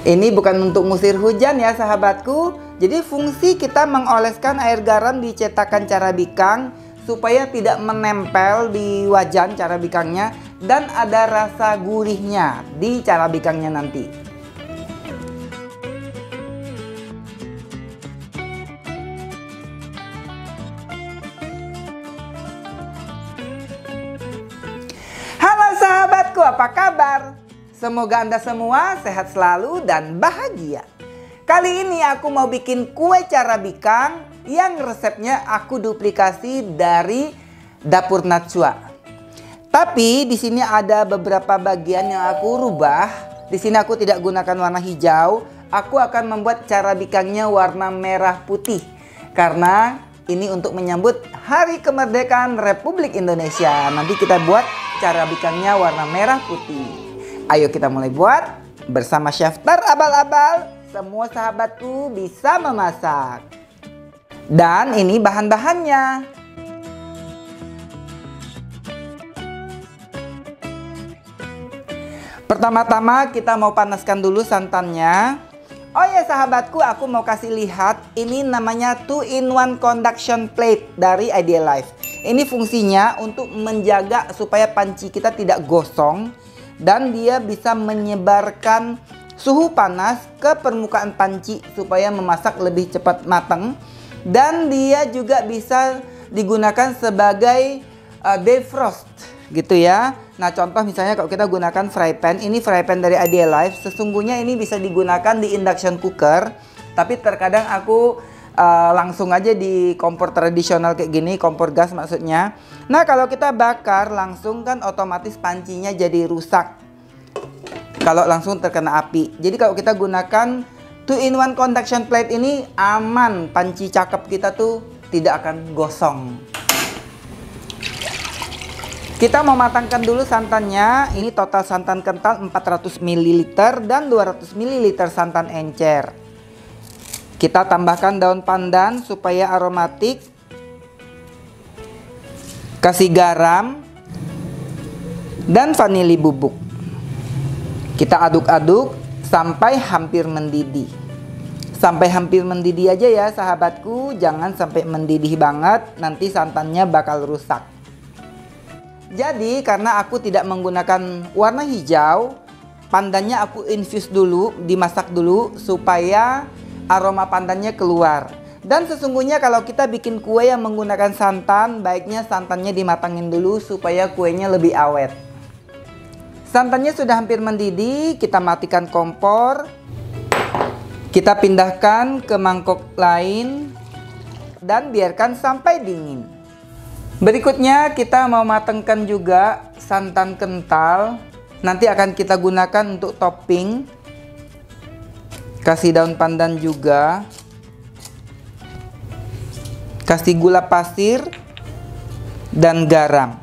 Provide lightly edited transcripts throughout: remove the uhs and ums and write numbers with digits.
Ini bukan untuk ngusir hujan ya sahabatku. Jadi fungsi kita mengoleskan air garam di cetakan carabikang supaya tidak menempel di wajan carabikangnya dan ada rasa gurihnya di carabikangnya nanti. Halo sahabatku, apa kabar? Semoga Anda semua sehat selalu dan bahagia. Kali ini aku mau bikin kue carabikang yang resepnya aku duplikasi dari dapur Natsua. Tapi di sini ada beberapa bagian yang aku rubah. Di sini aku tidak gunakan warna hijau. Aku akan membuat carabikangnya warna merah putih karena ini untuk menyambut Hari Kemerdekaan Republik Indonesia. Nanti kita buat carabikangnya warna merah putih. Ayo kita mulai buat bersama Chef Tar Abal-Abal. Semua sahabatku bisa memasak. Dan ini bahan-bahannya. Pertama-tama kita mau panaskan dulu santannya. Oh ya sahabatku, aku mau kasih lihat. Ini namanya 2-in-1 conduction plate dari Idealife. Ini fungsinya untuk menjaga supaya panci kita tidak gosong. Dan dia bisa menyebarkan suhu panas ke permukaan panci supaya memasak lebih cepat matang. Dan dia juga bisa digunakan sebagai defrost gitu ya. Nah contoh misalnya kalau kita gunakan fry pan. Ini fry pan dari Idealife. Sesungguhnya ini bisa digunakan di induction cooker. Tapi terkadang aku langsung aja di kompor tradisional kayak gini, kompor gas maksudnya. Nah kalau kita bakar langsung kan otomatis pancinya jadi rusak kalau langsung terkena api. Jadi kalau kita gunakan 2-in-1 conduction plate ini aman, panci cakep kita tuh tidak akan gosong. Kita mau matangkan dulu santannya. Ini total santan kental 400 ml dan 200 ml santan encer. Kita tambahkan daun pandan supaya aromatik. Kasih garam dan vanili bubuk. Kita aduk-aduk sampai hampir mendidih. Sampai hampir mendidih aja ya sahabatku. Jangan sampai mendidih banget, nanti santannya bakal rusak. Jadi karena aku tidak menggunakan warna hijau, pandannya aku infuse dulu, dimasak dulu supaya aroma pandannya keluar. Dan sesungguhnya kalau kita bikin kue yang menggunakan santan, baiknya santannya dimatangin dulu supaya kuenya lebih awet. Santannya sudah hampir mendidih, kita matikan kompor. Kita pindahkan ke mangkok lain dan biarkan sampai dingin. Berikutnya kita mau matangkan juga santan kental. Nanti akan kita gunakan untuk topping. Kasih daun pandan juga. Kasih gula pasir dan garam.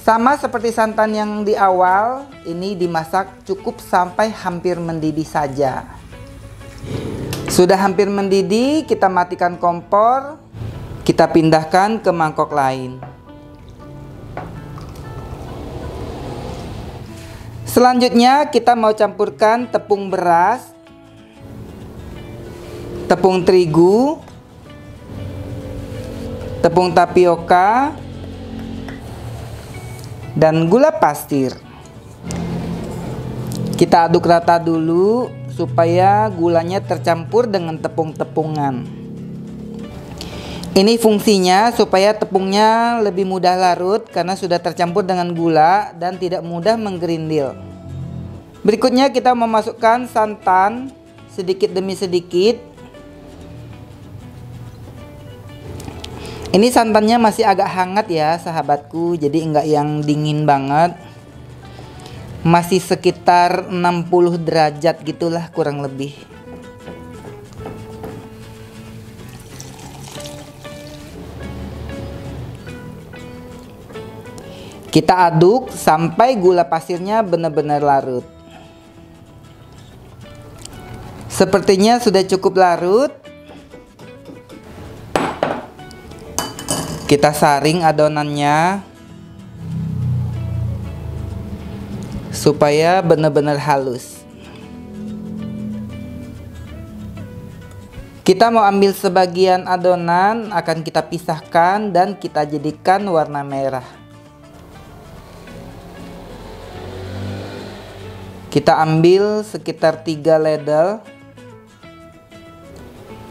Sama seperti santan yang di awal, ini dimasak cukup sampai hampir mendidih saja. Sudah hampir mendidih, kita matikan kompor. Kita pindahkan ke mangkok lain. Selanjutnya kita mau campurkan tepung beras, tepung terigu, tepung tapioka, dan gula pasir. Kita aduk rata dulu supaya gulanya tercampur dengan tepung-tepungan. Ini fungsinya supaya tepungnya lebih mudah larut karena sudah tercampur dengan gula dan tidak mudah menggerindil. Berikutnya kita memasukkan santan sedikit demi sedikit. Ini santannya masih agak hangat ya sahabatku, jadi enggak yang dingin banget. Masih sekitar 60 derajat gitulah kurang lebih. Kita aduk sampai gula pasirnya benar-benar larut. Sepertinya sudah cukup larut. Kita saring adonannya supaya benar-benar halus. Kita mau ambil sebagian adonan, akan kita pisahkan dan kita jadikan warna merah. Kita ambil sekitar 3 ladle.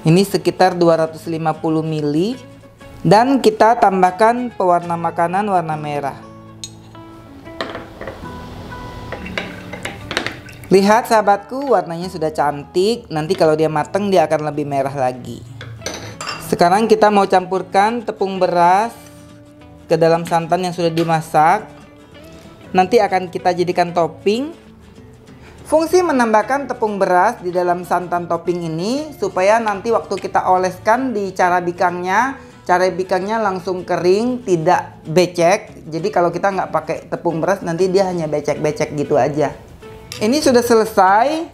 Ini sekitar 250 ml. Dan kita tambahkan pewarna makanan warna merah. Lihat sahabatku, warnanya sudah cantik. Nanti kalau dia matang dia akan lebih merah lagi. Sekarang kita mau campurkan tepung beras ke dalam santan yang sudah dimasak. Nanti akan kita jadikan topping. Fungsi menambahkan tepung beras di dalam santan topping ini supaya nanti waktu kita oleskan di carabikangnya langsung kering, tidak becek. Jadi kalau kita nggak pakai tepung beras nanti dia hanya becek-becek gitu aja. Ini sudah selesai.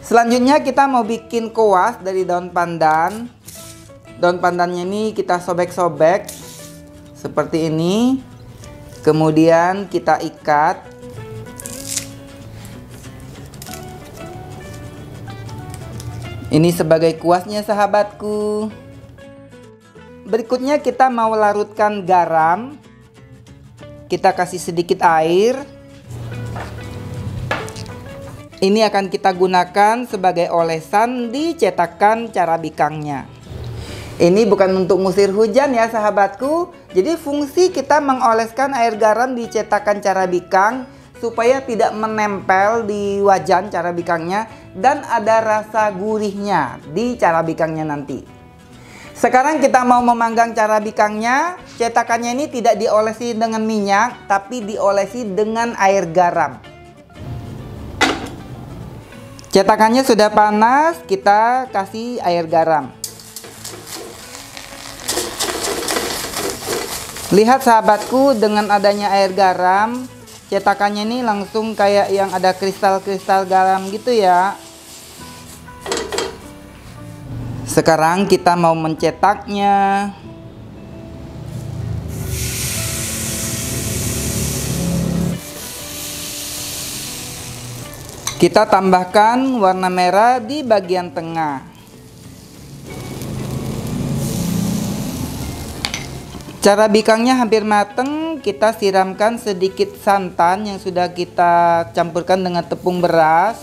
Selanjutnya kita mau bikin kuas dari daun pandan. Daun pandannya ini kita sobek-sobek seperti ini. Kemudian kita ikat. Ini sebagai kuasnya sahabatku. Berikutnya kita mau larutkan garam. Kita kasih sedikit air. Ini akan kita gunakan sebagai olesan di cetakan carabikangnya. Ini bukan untuk ngusir hujan ya sahabatku. Jadi fungsi kita mengoleskan air garam di cetakan carabikang supaya tidak menempel di wajan carabikangnya dan ada rasa gurihnya di carabikangnya nanti. Sekarang kita mau memanggang carabikangnya. Cetakannya ini tidak diolesi dengan minyak tapi diolesi dengan air garam. Cetakannya sudah panas, kita kasih air garam. Lihat sahabatku, dengan adanya air garam, cetakannya ini langsung kayak yang ada kristal-kristal garam gitu ya. Sekarang kita mau mencetaknya. Kita tambahkan warna merah di bagian tengah. Carabikangnya hampir mateng, kita siramkan sedikit santan yang sudah kita campurkan dengan tepung beras.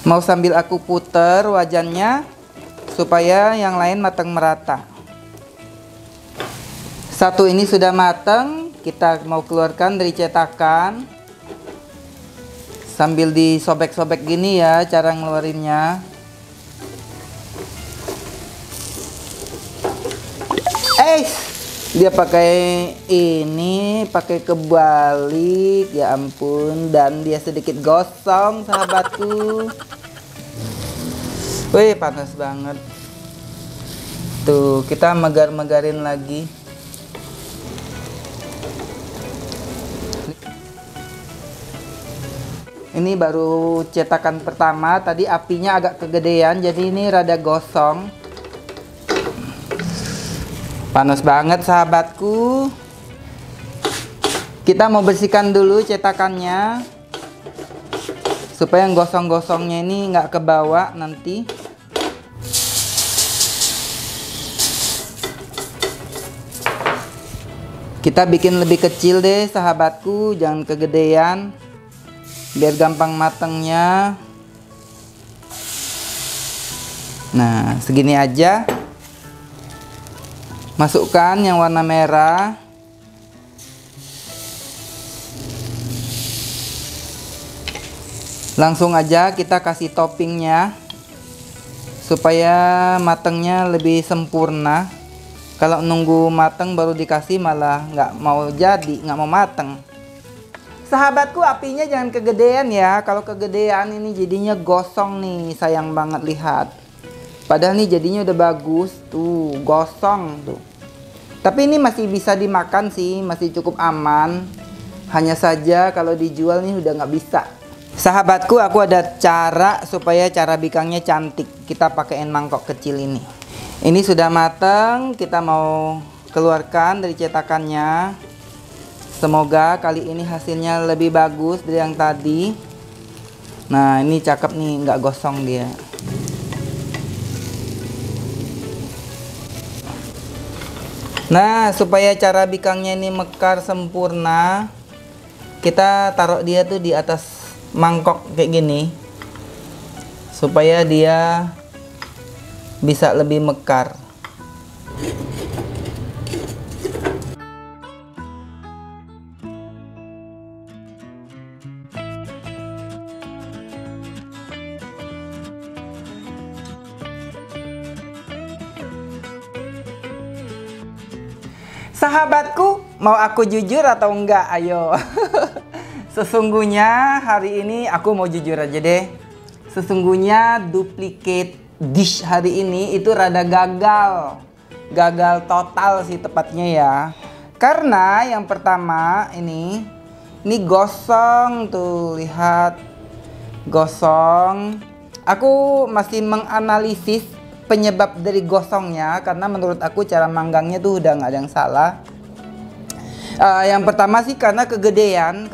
Mau sambil aku puter wajannya supaya yang lain matang merata. Satu ini sudah matang. Kita mau keluarkan dari cetakan sambil disobek-sobek gini ya cara ngeluarinnya. Dia pakai ini, pakai kebalik, ya ampun, dan dia sedikit gosong sahabatku. Wih, panas banget. Tuh, kita megar-megarin lagi. Ini baru cetakan pertama, tadi apinya agak kegedean jadi ini rada gosong. Panas banget sahabatku. Kita mau bersihkan dulu cetakannya supaya yang gosong-gosongnya ini nggak kebawa nanti. Kita bikin lebih kecil deh sahabatku, jangan kegedean. Biar gampang matangnya. Nah, segini aja. Masukkan yang warna merah. Langsung aja kita kasih toppingnya supaya matangnya lebih sempurna. Kalau nunggu matang baru dikasih malah nggak mau jadi, nggak mau matang. Sahabatku, apinya jangan kegedean ya. Kalau kegedean ini jadinya gosong nih, sayang banget lihat. Padahal nih jadinya udah bagus tuh, gosong tuh. Tapi ini masih bisa dimakan sih, masih cukup aman. Hanya saja kalau dijual nih udah nggak bisa. Sahabatku, aku ada cara supaya carabikangnya cantik. Kita pakein mangkok kecil ini. Ini sudah matang, kita mau keluarkan dari cetakannya. Semoga kali ini hasilnya lebih bagus dari yang tadi. Nah, ini cakep nih, nggak gosong dia. Nah, supaya cara bikangnya ini mekar sempurna, kita taruh dia tuh di atas mangkok kayak gini, supaya dia bisa lebih mekar. Sahabatku, mau aku jujur atau enggak? Ayo. Sesungguhnya hari ini aku mau jujur aja deh. Sesungguhnya duplicate dish hari ini itu rada gagal. Gagal total sih tepatnya ya. Karena yang pertama ini gosong tuh, lihat. Gosong. Aku masih menganalisis penyebab dari gosongnya, karena menurut aku cara manggangnya tuh udah nggak ada yang salah. Yang pertama sih karena kegedean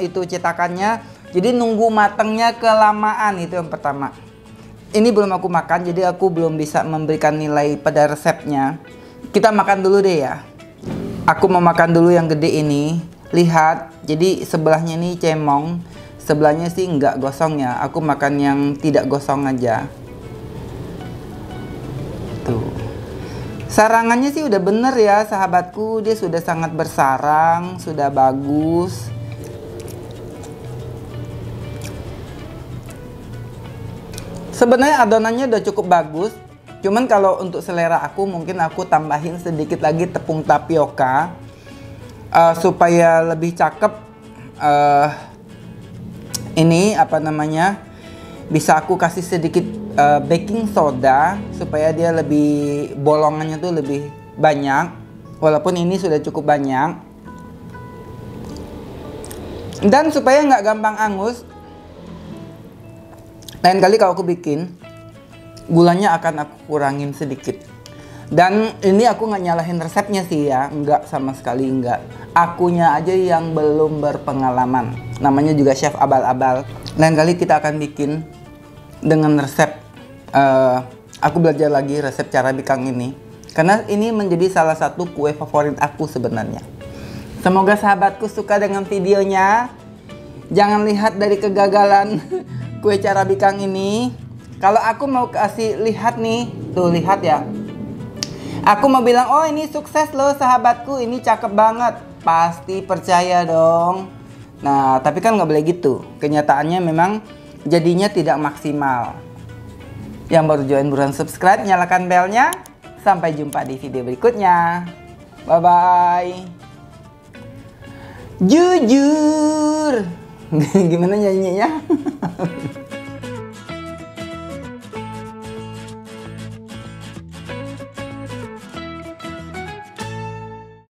itu cetakannya, jadi nunggu matangnya kelamaan, itu yang pertama. Ini belum aku makan, jadi aku belum bisa memberikan nilai pada resepnya. Kita makan dulu deh ya. Aku mau makan dulu yang gede ini. Lihat, jadi sebelahnya ini cemong, sebelahnya sih nggak gosong ya. Aku makan yang tidak gosong aja. Tuh. Sarangannya sih udah bener ya sahabatku, dia sudah sangat bersarang, sudah bagus. Sebenarnya adonannya udah cukup bagus, cuman kalau untuk selera aku mungkin aku tambahin sedikit lagi tepung tapioka supaya lebih cakep. Ini apa namanya, bisa aku kasih sedikit baking soda supaya dia lebih, bolongannya tuh lebih banyak, walaupun ini sudah cukup banyak. Dan supaya nggak gampang angus, lain kali kalau aku bikin, gulanya akan aku kurangin sedikit. Dan ini aku nggak nyalahin resepnya sih ya, nggak, sama sekali nggak. Akunya aja yang belum berpengalaman, namanya juga chef abal-abal. Lain kali kita akan bikin dengan resep, aku belajar lagi resep cara bikang ini, karena ini menjadi salah satu kue favorit aku sebenarnya. Semoga sahabatku suka dengan videonya. Jangan lihat dari kegagalan kue cara bikang ini. Kalau aku mau kasih lihat nih, tuh lihat ya, aku mau bilang, oh ini sukses loh sahabatku, ini cakep banget, pasti percaya dong. Nah tapi kan nggak boleh gitu, kenyataannya memang jadinya tidak maksimal. Yang baru join buruan subscribe, nyalakan belnya. Sampai jumpa di video berikutnya. Bye bye. Jujur. Gimana nyanyinya?